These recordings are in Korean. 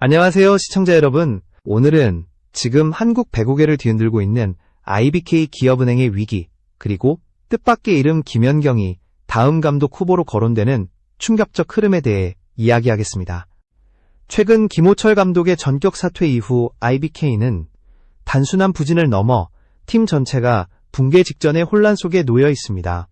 안녕하세요, 시청자 여러분. 오늘은 지금 한국 배구계를 뒤흔들고 있는 IBK 기업은행의 위기, 그리고 뜻밖의 이름 김연경이 다음 감독 후보로 거론되는 충격적 흐름에 대해 이야기하겠습니다. 최근 김호철 감독의 전격 사퇴 이후 IBK는 단순한 부진을 넘어 팀 전체가 붕괴 직전의 혼란 속에 놓여 있습니다.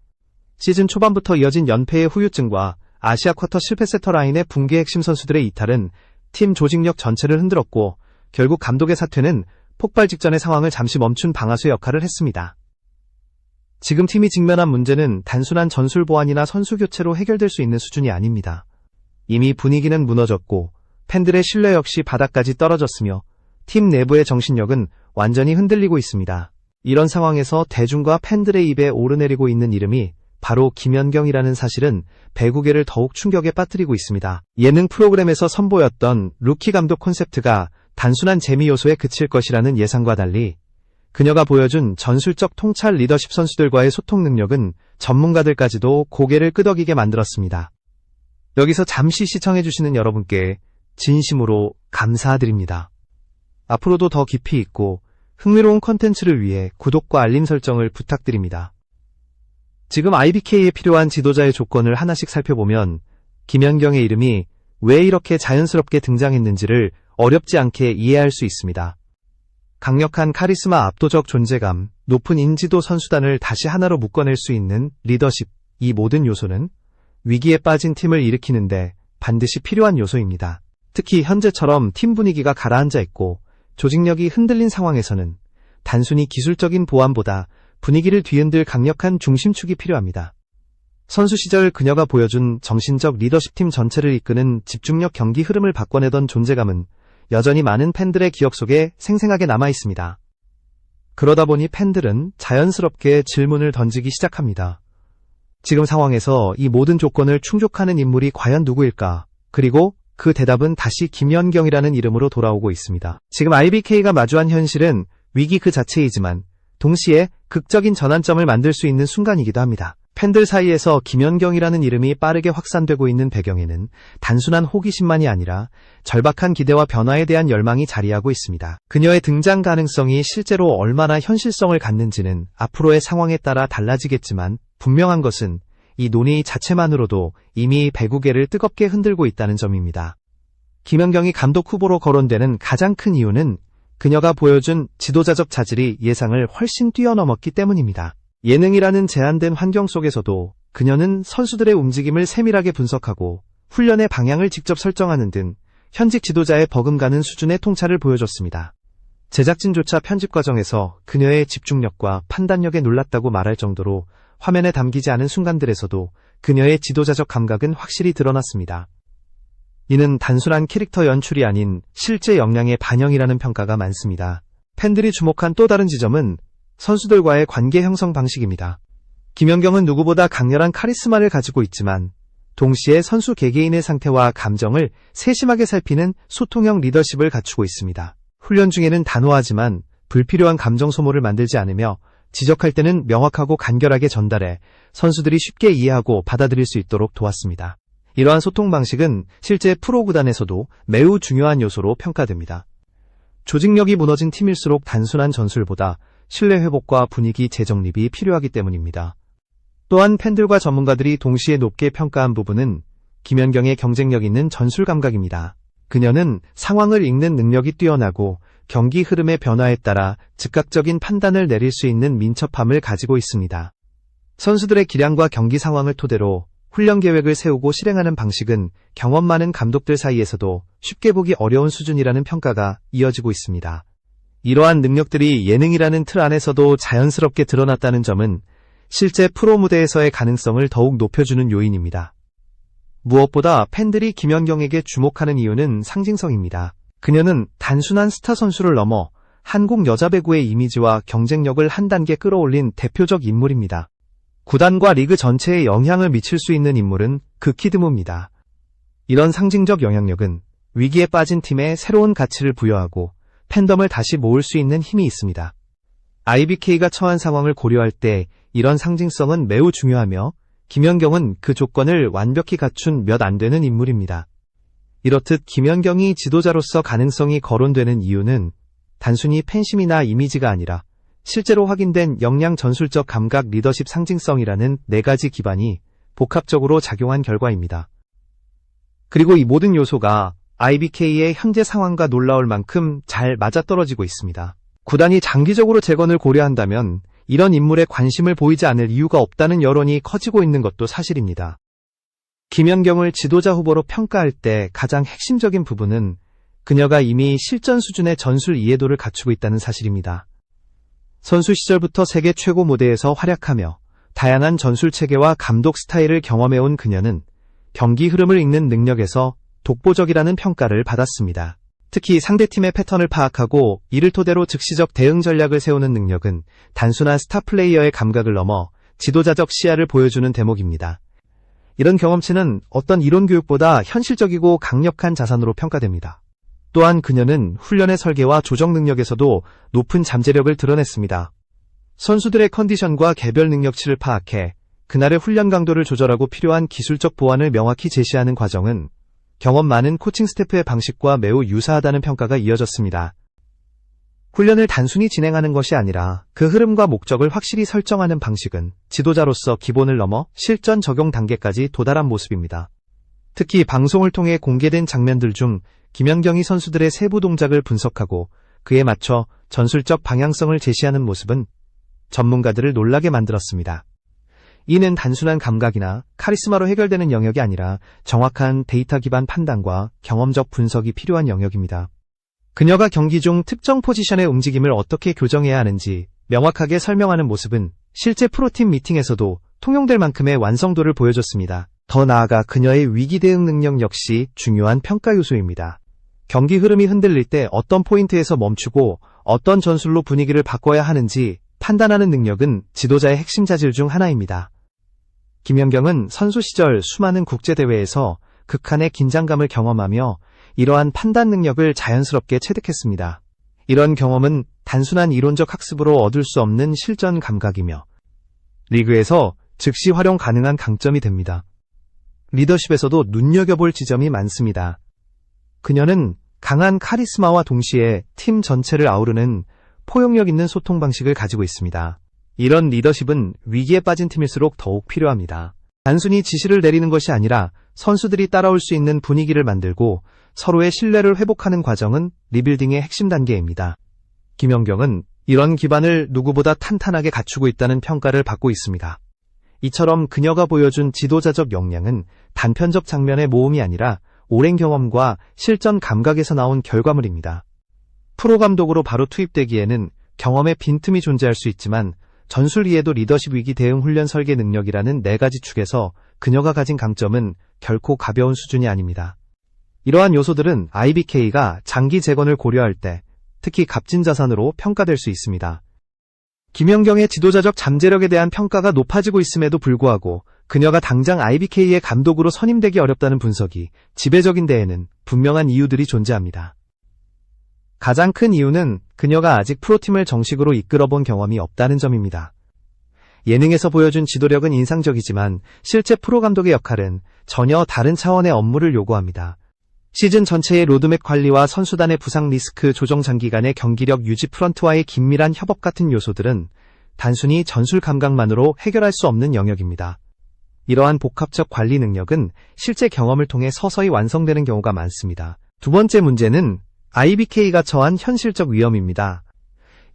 시즌 초반부터 이어진 연패의 후유증과 아시아 쿼터 실패 세터 라인의 붕괴 핵심 선수들의 이탈은 팀 조직력 전체를 흔들었고 결국 감독의 사퇴는 폭발 직전의 상황을 잠시 멈춘 방아쇠 역할을 했습니다. 지금 팀이 직면한 문제는 단순한 전술 보완이나 선수 교체로 해결될 수 있는 수준이 아닙니다. 이미 분위기는 무너졌고 팬들의 신뢰 역시 바닥까지 떨어졌으며 팀 내부의 정신력은 완전히 흔들리고 있습니다. 이런 상황에서 대중과 팬들의 입에 오르내리고 있는 이름이 바로 김연경이라는 사실은 배구계를 더욱 충격에 빠뜨리고 있습니다. 예능 프로그램에서 선보였던 루키 감독 콘셉트가 단순한 재미 요소에 그칠 것이라는 예상과 달리 그녀가 보여준 전술적 통찰 리더십 선수들과의 소통 능력은 전문가들까지도 고개를 끄덕이게 만들었습니다. 여기서 잠시 시청해주시는 여러분께 진심으로 감사드립니다. 앞으로도 더 깊이 있고 흥미로운 컨텐츠를 위해 구독과 알림 설정을 부탁드립니다. 지금 IBK에 필요한 지도자의 조건을 하나씩 살펴보면 김연경의 이름이 왜 이렇게 자연스럽게 등장했는지를 어렵지 않게 이해할 수 있습니다. 강력한 카리스마, 압도적 존재감, 높은 인지도 선수단을 다시 하나로 묶어낼 수 있는 리더십, 이 모든 요소는 위기에 빠진 팀을 일으키는데 반드시 필요한 요소입니다. 특히 현재처럼 팀 분위기가 가라앉아 있고 조직력이 흔들린 상황에서는 단순히 기술적인 보완보다 분위기를 뒤흔들 강력한 중심축이 필요합니다. 선수 시절 그녀가 보여준 정신적 리더십, 팀 전체를 이끄는 집중력, 경기 흐름을 바꿔내던 존재감은 여전히 많은 팬들의 기억 속에 생생하게 남아있습니다. 그러다 보니 팬들은 자연스럽게 질문을 던지기 시작합니다. 지금 상황에서 이 모든 조건을 충족하는 인물이 과연 누구일까? 그리고 그 대답은 다시 김연경이라는 이름으로 돌아오고 있습니다. 지금 IBK가 마주한 현실은 위기 그 자체이지만 동시에 극적인 전환점을 만들 수 있는 순간이기도 합니다. 팬들 사이에서 김연경이라는 이름이 빠르게 확산되고 있는 배경에는 단순한 호기심만이 아니라 절박한 기대와 변화에 대한 열망이 자리하고 있습니다. 그녀의 등장 가능성이 실제로 얼마나 현실성을 갖는지는 앞으로의 상황에 따라 달라지겠지만 분명한 것은 이 논의 자체만으로도 이미 배구계를 뜨겁게 흔들고 있다는 점입니다. 김연경이 감독 후보로 거론되는 가장 큰 이유는 그녀가 보여준 지도자적 자질이 예상을 훨씬 뛰어넘었기 때문입니다. 예능이라는 제한된 환경 속에서도 그녀는 선수들의 움직임을 세밀하게 분석하고 훈련의 방향을 직접 설정하는 등 현직 지도자의 버금가는 수준의 통찰을 보여줬습니다. 제작진조차 편집 과정에서 그녀의 집중력과 판단력에 놀랐다고 말할 정도로 화면에 담기지 않은 순간들에서도 그녀의 지도자적 감각은 확실히 드러났습니다. 이는 단순한 캐릭터 연출이 아닌 실제 역량의 반영이라는 평가가 많습니다. 팬들이 주목한 또 다른 지점은 선수들과의 관계 형성 방식입니다. 김연경은 누구보다 강렬한 카리스마를 가지고 있지만 동시에 선수 개개인의 상태와 감정을 세심하게 살피는 소통형 리더십을 갖추고 있습니다. 훈련 중에는 단호하지만 불필요한 감정 소모를 만들지 않으며 지적할 때는 명확하고 간결하게 전달해 선수들이 쉽게 이해하고 받아들일 수 있도록 도왔습니다. 이러한 소통 방식은 실제 프로구단에서도 매우 중요한 요소로 평가됩니다. 조직력이 무너진 팀일수록 단순한 전술보다 신뢰 회복과 분위기 재정립이 필요하기 때문입니다. 또한 팬들과 전문가들이 동시에 높게 평가한 부분은 김연경의 경쟁력 있는 전술 감각입니다. 그녀는 상황을 읽는 능력이 뛰어나고 경기 흐름의 변화에 따라 즉각적인 판단을 내릴 수 있는 민첩함을 가지고 있습니다. 선수들의 기량과 경기 상황을 토대로 훈련 계획을 세우고 실행하는 방식은 경험 많은 감독들 사이에서도 쉽게 보기 어려운 수준이라는 평가가 이어지고 있습니다. 이러한 능력들이 예능이라는 틀 안에서도 자연스럽게 드러났다는 점은 실제 프로 무대에서의 가능성을 더욱 높여주는 요인입니다. 무엇보다 팬들이 김연경에게 주목하는 이유는 상징성입니다. 그녀는 단순한 스타 선수를 넘어 한국 여자 배구의 이미지와 경쟁력을 한 단계 끌어올린 대표적 인물입니다. 구단과 리그 전체에 영향을 미칠 수 있는 인물은 극히 드뭅니다. 이런 상징적 영향력은 위기에 빠진 팀에 새로운 가치를 부여하고 팬덤을 다시 모을 수 있는 힘이 있습니다. IBK가 처한 상황을 고려할 때 이런 상징성은 매우 중요하며 김연경은 그 조건을 완벽히 갖춘 몇 안 되는 인물입니다. 이렇듯 김연경이 지도자로서 가능성이 거론되는 이유는 단순히 팬심이나 이미지가 아니라 실제로 확인된 역량, 전술적 감각, 리더십, 상징성이라는 네 가지 기반이 복합적으로 작용한 결과입니다. 그리고 이 모든 요소가 IBK의 현재 상황과 놀라울 만큼 잘 맞아떨어지고 있습니다. 구단이 장기적으로 재건을 고려한다면 이런 인물에 관심을 보이지 않을 이유가 없다는 여론이 커지고 있는 것도 사실입니다. 김연경을 지도자 후보로 평가할 때 가장 핵심적인 부분은 그녀가 이미 실전 수준의 전술 이해도를 갖추고 있다는 사실입니다. 선수 시절부터 세계 최고 무대에서 활약하며 다양한 전술 체계와 감독 스타일을 경험해온 그녀는 경기 흐름을 읽는 능력에서 독보적이라는 평가를 받았습니다. 특히 상대팀의 패턴을 파악하고 이를 토대로 즉시적 대응 전략을 세우는 능력은 단순한 스타 플레이어의 감각을 넘어 지도자적 시야를 보여주는 대목입니다. 이런 경험치는 어떤 이론 교육보다 현실적이고 강력한 자산으로 평가됩니다. 또한 그녀는 훈련의 설계와 조정 능력에서도 높은 잠재력을 드러냈습니다. 선수들의 컨디션과 개별 능력치를 파악해 그날의 훈련 강도를 조절하고 필요한 기술적 보완을 명확히 제시하는 과정은 경험 많은 코칭 스태프의 방식과 매우 유사하다는 평가가 이어졌습니다. 훈련을 단순히 진행하는 것이 아니라 그 흐름과 목적을 확실히 설정하는 방식은 지도자로서 기본을 넘어 실전 적용 단계까지 도달한 모습입니다. 특히 방송을 통해 공개된 장면들 중 김연경이 선수들의 세부 동작을 분석하고 그에 맞춰 전술적 방향성을 제시하는 모습은 전문가들을 놀라게 만들었습니다. 이는 단순한 감각이나 카리스마로 해결되는 영역이 아니라 정확한 데이터 기반 판단과 경험적 분석이 필요한 영역입니다. 그녀가 경기 중 특정 포지션의 움직임을 어떻게 교정해야 하는지 명확하게 설명하는 모습은 실제 프로팀 미팅에서도 통용될 만큼의 완성도를 보여줬습니다. 더 나아가 그녀의 위기 대응 능력 역시 중요한 평가 요소입니다. 경기 흐름이 흔들릴 때 어떤 포인트에서 멈추고 어떤 전술로 분위기를 바꿔야 하는지 판단하는 능력은 지도자의 핵심 자질 중 하나입니다. 김연경은 선수 시절 수많은 국제대회에서 극한의 긴장감을 경험하며 이러한 판단 능력을 자연스럽게 체득했습니다. 이런 경험은 단순한 이론적 학습으로 얻을 수 없는 실전 감각이며 리그에서 즉시 활용 가능한 강점이 됩니다. 리더십에서도 눈여겨볼 지점이 많습니다. 그녀는 강한 카리스마와 동시에 팀 전체를 아우르는 포용력 있는 소통 방식을 가지고 있습니다. 이런 리더십은 위기에 빠진 팀일수록 더욱 필요합니다. 단순히 지시를 내리는 것이 아니라 선수들이 따라올 수 있는 분위기를 만들고 서로의 신뢰를 회복하는 과정은 리빌딩의 핵심 단계입니다. 김연경은 이런 기반을 누구보다 탄탄하게 갖추고 있다는 평가를 받고 있습니다. 이처럼 그녀가 보여준 지도자적 역량은 단편적 장면의 모음이 아니라 오랜 경험과 실전 감각에서 나온 결과물입니다. 프로 감독으로 바로 투입되기에는 경험의 빈틈이 존재할 수 있지만 전술 이해도, 리더십, 위기 대응, 훈련 설계 능력이라는 네 가지 축에서 그녀가 가진 강점은 결코 가벼운 수준이 아닙니다. 이러한 요소들은 IBK가 장기 재건을 고려할 때 특히 값진 자산으로 평가될 수 있습니다. 김연경의 지도자적 잠재력에 대한 평가가 높아지고 있음에도 불구하고 그녀가 당장 IBK의 감독으로 선임되기 어렵다는 분석이 지배적인 데에는 분명한 이유들이 존재합니다. 가장 큰 이유는 그녀가 아직 프로팀을 정식으로 이끌어본 경험이 없다는 점입니다. 예능에서 보여준 지도력은 인상적이지만 실제 프로 감독의 역할은 전혀 다른 차원의 업무를 요구합니다. 시즌 전체의 로드맵 관리와 선수단의 부상 리스크 조정, 장기간의 경기력 유지, 프런트와의 긴밀한 협업 같은 요소들은 단순히 전술 감각만으로 해결할 수 없는 영역입니다. 이러한 복합적 관리 능력은 실제 경험을 통해 서서히 완성되는 경우가 많습니다. 두 번째 문제는 IBK가 처한 현실적 위험입니다.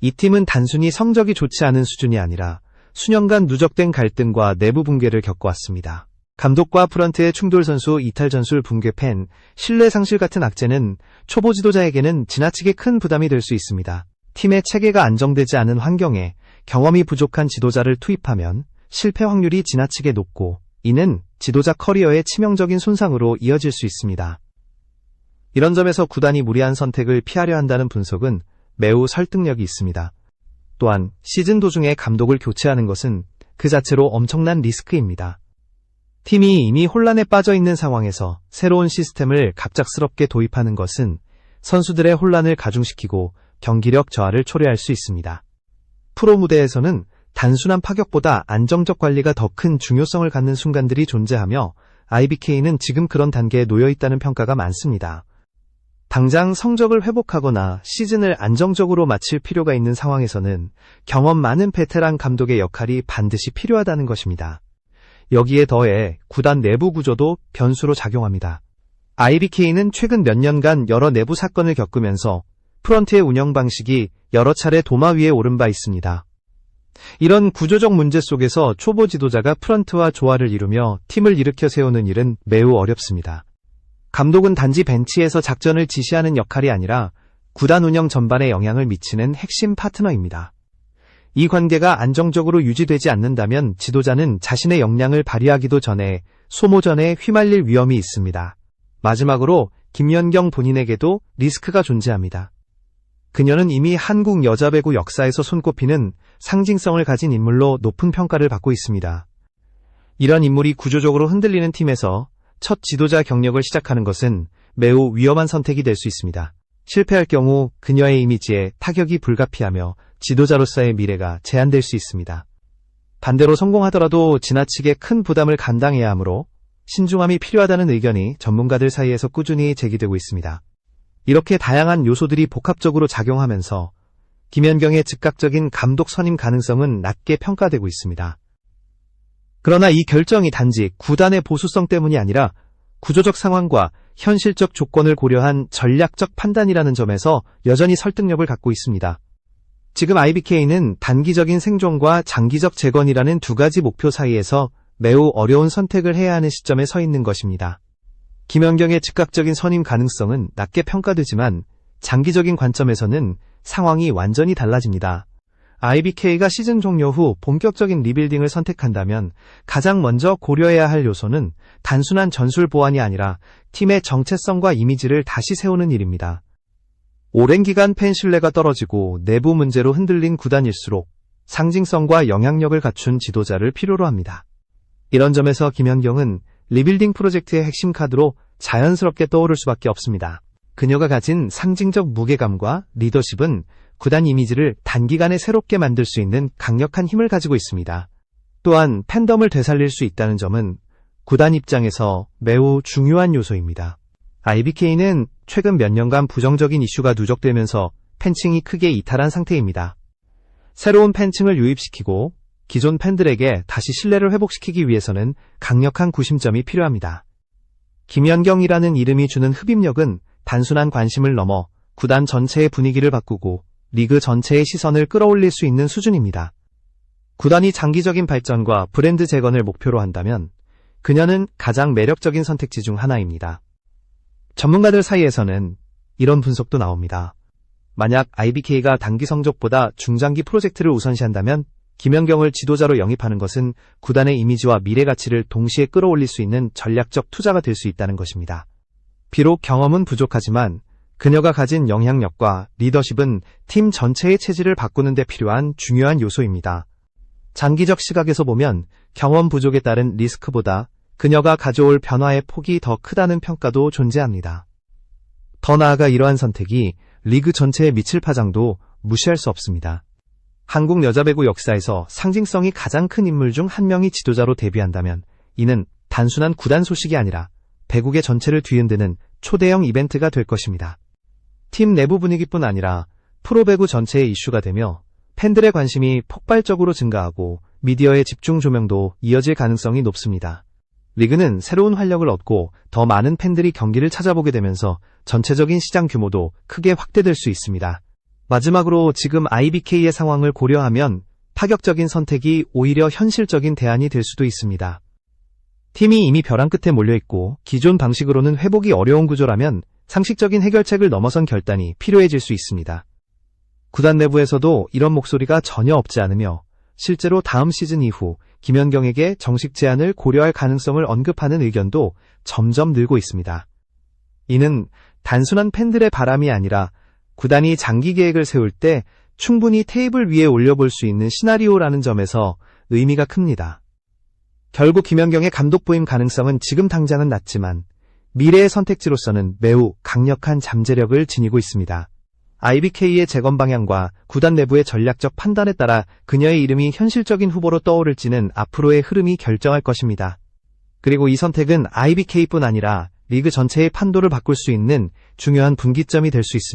이 팀은 단순히 성적이 좋지 않은 수준이 아니라 수년간 누적된 갈등과 내부 붕괴를 겪어왔습니다. 감독과 프런트의 충돌, 선수 이탈, 전술 붕괴, 팬 신뢰 상실 같은 악재는 초보 지도자에게는 지나치게 큰 부담이 될 수 있습니다. 팀의 체계가 안정되지 않은 환경에 경험이 부족한 지도자를 투입하면 실패 확률이 지나치게 높고 이는 지도자 커리어의 치명적인 손상으로 이어질 수 있습니다. 이런 점에서 구단이 무리한 선택을 피하려 한다는 분석은 매우 설득력이 있습니다. 또한 시즌 도중에 감독을 교체하는 것은 그 자체로 엄청난 리스크입니다. 팀이 이미 혼란에 빠져 있는 상황에서 새로운 시스템을 갑작스럽게 도입하는 것은 선수들의 혼란을 가중시키고 경기력 저하를 초래할 수 있습니다. 프로 무대에서는 단순한 파격보다 안정적 관리가 더 큰 중요성을 갖는 순간들이 존재하며 IBK는 지금 그런 단계에 놓여 있다는 평가가 많습니다. 당장 성적을 회복하거나 시즌을 안정적으로 마칠 필요가 있는 상황에서는 경험 많은 베테랑 감독의 역할이 반드시 필요하다는 것입니다. 여기에 더해 구단 내부 구조도 변수로 작용합니다. IBK는 최근 몇 년간 여러 내부 사건을 겪으면서 프런트의 운영 방식이 여러 차례 도마 위에 오른 바 있습니다. 이런 구조적 문제 속에서 초보 지도자가 프런트와 조화를 이루며 팀을 일으켜 세우는 일은 매우 어렵습니다. 감독은 단지 벤치에서 작전을 지시하는 역할이 아니라 구단 운영 전반에 영향을 미치는 핵심 파트너입니다. 이 관계가 안정적으로 유지되지 않는다면 지도자는 자신의 역량을 발휘하기도 전에 소모전에 휘말릴 위험이 있습니다. 마지막으로 김연경 본인에게도 리스크가 존재합니다. 그녀는 이미 한국 여자배구 역사에서 손꼽히는 상징성을 가진 인물로 높은 평가를 받고 있습니다. 이런 인물이 구조적으로 흔들리는 팀에서 첫 지도자 경력을 시작하는 것은 매우 위험한 선택이 될 수 있습니다. 실패할 경우 그녀의 이미지에 타격이 불가피하며 지도자로서의 미래가 제한될 수 있습니다. 반대로 성공하더라도 지나치게 큰 부담을 감당해야 하므로 신중함이 필요하다는 의견이 전문가들 사이에서 꾸준히 제기되고 있습니다. 이렇게 다양한 요소들이 복합적으로 작용하면서 김연경의 즉각적인 감독 선임 가능성은 낮게 평가되고 있습니다. 그러나 이 결정이 단지 구단의 보수성 때문이 아니라 구조적 상황과 현실적 조건을 고려한 전략적 판단이라는 점에서 여전히 설득력을 갖고 있습니다. 지금 IBK는 단기적인 생존과 장기적 재건이라는 두 가지 목표 사이에서 매우 어려운 선택을 해야 하는 시점에 서 있는 것입니다. 김연경의 즉각적인 선임 가능성은 낮게 평가되지만 장기적인 관점에서는 상황이 완전히 달라집니다. IBK가 시즌 종료 후 본격적인 리빌딩을 선택한다면 가장 먼저 고려해야 할 요소는 단순한 전술 보완이 아니라 팀의 정체성과 이미지를 다시 세우는 일입니다. 오랜 기간 팬 신뢰가 떨어지고 내부 문제로 흔들린 구단일수록 상징성과 영향력을 갖춘 지도자를 필요로 합니다. 이런 점에서 김연경은 리빌딩 프로젝트의 핵심 카드로 자연스럽게 떠오를 수밖에 없습니다. 그녀가 가진 상징적 무게감과 리더십은 구단 이미지를 단기간에 새롭게 만들 수 있는 강력한 힘을 가지고 있습니다. 또한 팬덤을 되살릴 수 있다는 점은 구단 입장에서 매우 중요한 요소입니다. IBK는 최근 몇 년간 부정적인 이슈가 누적되면서 팬층이 크게 이탈한 상태입니다. 새로운 팬층을 유입시키고 기존 팬들에게 다시 신뢰를 회복시키기 위해서는 강력한 구심점이 필요합니다. 김연경이라는 이름이 주는 흡입력은 단순한 관심을 넘어 구단 전체의 분위기를 바꾸고 리그 전체의 시선을 끌어올릴 수 있는 수준입니다. 구단이 장기적인 발전과 브랜드 재건을 목표로 한다면 그녀는 가장 매력적인 선택지 중 하나입니다. 전문가들 사이에서는 이런 분석도 나옵니다. 만약 IBK가 단기 성적보다 중장기 프로젝트를 우선시한다면 김연경을 지도자로 영입하는 것은 구단의 이미지와 미래 가치를 동시에 끌어올릴 수 있는 전략적 투자가 될 수 있다는 것입니다. 비록 경험은 부족하지만 그녀가 가진 영향력과 리더십은 팀 전체의 체질을 바꾸는 데 필요한 중요한 요소입니다. 장기적 시각에서 보면 경험 부족에 따른 리스크보다 그녀가 가져올 변화의 폭이 더 크다는 평가도 존재합니다. 더 나아가 이러한 선택이 리그 전체에 미칠 파장도 무시할 수 없습니다. 한국 여자배구 역사에서 상징성이 가장 큰 인물 중 한 명이 지도자로 데뷔한다면 이는 단순한 구단 소식이 아니라 배구계 전체를 뒤흔드는 초대형 이벤트가 될 것입니다. 팀 내부 분위기뿐 아니라 프로배구 전체의 이슈가 되며 팬들의 관심이 폭발적으로 증가하고 미디어의 집중 조명도 이어질 가능성이 높습니다. 리그는 새로운 활력을 얻고 더 많은 팬들이 경기를 찾아보게 되면서 전체적인 시장 규모도 크게 확대될 수 있습니다. 마지막으로 지금 IBK의 상황을 고려하면 파격적인 선택이 오히려 현실적인 대안이 될 수도 있습니다. 팀이 이미 벼랑 끝에 몰려있고 기존 방식으로는 회복이 어려운 구조라면 상식적인 해결책을 넘어선 결단이 필요해질 수 있습니다. 구단 내부에서도 이런 목소리가 전혀 없지 않으며 실제로 다음 시즌 이후 김연경에게 정식 제안을 고려할 가능성을 언급하는 의견도 점점 늘고 있습니다. 이는 단순한 팬들의 바람이 아니라 구단이 장기 계획을 세울 때 충분히 테이블 위에 올려볼 수 있는 시나리오라는 점에서 의미가 큽니다. 결국 김연경의 감독 부임 가능성은 지금 당장은 낮지만 미래의 선택지로서는 매우 강력한 잠재력을 지니고 있습니다. IBK의 재건 방향과 구단 내부의 전략적 판단에 따라 그녀의 이름이 현실적인 후보로 떠오를지는 앞으로의 흐름이 결정할 것입니다. 그리고 이 선택은 IBK뿐 아니라 리그 전체의 판도를 바꿀 수 있는 중요한 분기점이 될 수 있습니다.